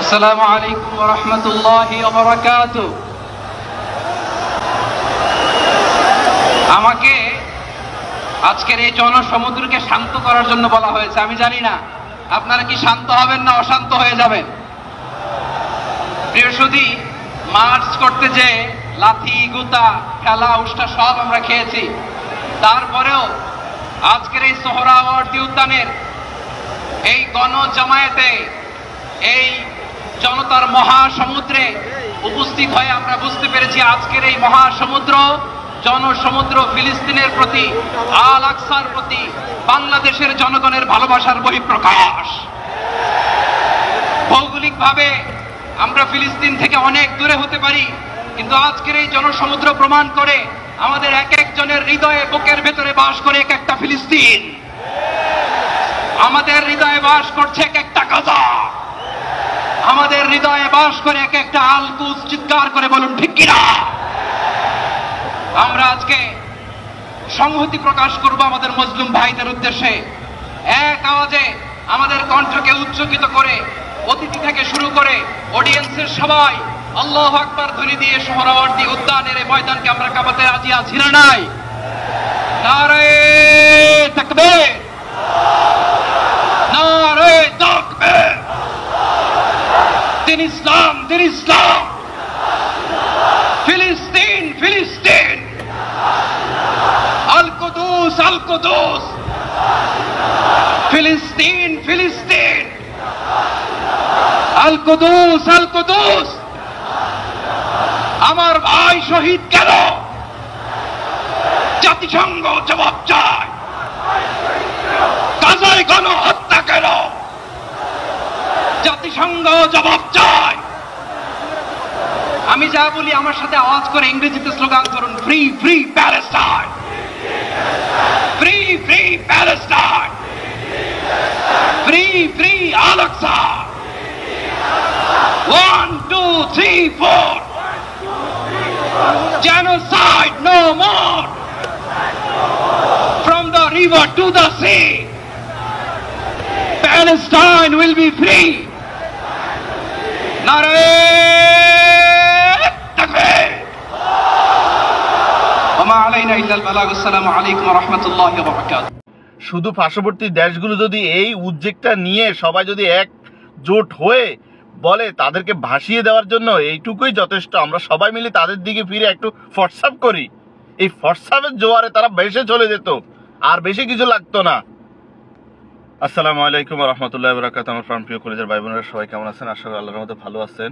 আসসালামু আলাইকুম ওয়া রাহমাতুল্লাহি ওয়া বারাকাতুহু। আমাকে আজকের এই জনসমুদ্রকে শান্ত করার জন্য বলা হয়েছে। আমি জানি না আপনারা কি শান্ত হবেন না অশান্ত হয়ে যাবেন। প্রিয় সুধী, মার্চ করতে যে লাথি গুতা খেলা উষ্টা সব আমরা খেয়েছি, তারপরেও আজকের এই সোহরাওয়ার্দী উদ্যানের এই গণজামায়াতে এই জনতার মহাসমুদ্রে উপস্থিত হয়ে আমরা বুঝতে পেরেছি আজকের এই মহাসমুদ্র জনসমুদ্র ফিলিস্তিনের প্রতি, আল আকসার প্রতি বাংলাদেশের জনগণের ভালোবাসার বহিঃপ্রকাশ। ভৌগোলিকভাবে আমরা ফিলিস্তিন থেকে অনেক দূরে হতে পারি, কিন্তু আজকের এই জনসমুদ্র প্রমাণ করে আমাদের এক একজনের হৃদয়ে বুকের ভেতরে বাস করে এক একটা ফিলিস্তিন। আমাদের হৃদয়ে বাস করছে এক একটা গাজা, আমাদের হৃদয়ে বাস করে এক একটা আল কুদস। চিৎকার করে বলুন ঠিক কিনা। আমরা আজকে সংহতি প্রকাশ করব আমাদের মুসলিম ভাইদের উদ্দেশ্যে। এক আওয়াজে আমাদের কণ্ঠকে উচ্চকিত করে অতিথি থেকে শুরু করে অডিয়েন্সের সবাই আল্লাহু আকবার ধ্বনি দিয়ে সোহরাওয়ার্দী উদ্যানের এই ময়দানকে আমরা কাঁপাতে রাজি আছি না নাই? নারে তাকবীর, নারে তাকবীর। দিন ইসলাম, দিন ইসলাম। ফিলিস্তিন, ফিলিস্তিন। আল কুদুস, আল কুদুস। ফিলিস্তিন, ফিলিস্তিন। আল কুদুস, আল কুদুস। আমার ভাই শহীদ কেন? জাতিসংঘ জবাব চায়। গাজায় গণহত্যা কেন? জাতিসংঘ জবাব চায়। আমি যা বলি আমার সাথে আওয়াজ করে ইংরেজিতে স্লোগান করুন, free free Palestine, free free Palestine, free free Al Aqsa. 1 2 3 4 genocide no more, from the river to the sea, Palestine will be free. Nare takbir, wa ma alayna illa al-balagh. Assalamu alaykum wa rahmatullahi wa barakatuh. শুধু পার্শ্ববর্তী দেশগুলো যদি এই উদ্যোগটা নিয়ে সবাই যদি একজোট হয়ে বলে তাদেরকে ভাসিয়ে দেওয়ার জন্য, এইটুকুই যথেষ্ট। আমরা সবাই মিলে তাদের দিকে ফিরে একটু ফটসাপ করি, এই ফটসাপের জোয়ারে তারা ভেসে চলে যেত, আর বেশি কিছু লাগতো না। আসসালামু আলাইকুম ওয়া রাহমাতুল্লাহি ওয়া বারাকাতুহু। আমার প্রিয় কলেজের ভাই বোনেরা সবাই কেমন আছেন? আশা করি আল্লাহর রহমতে ভালো আছেন।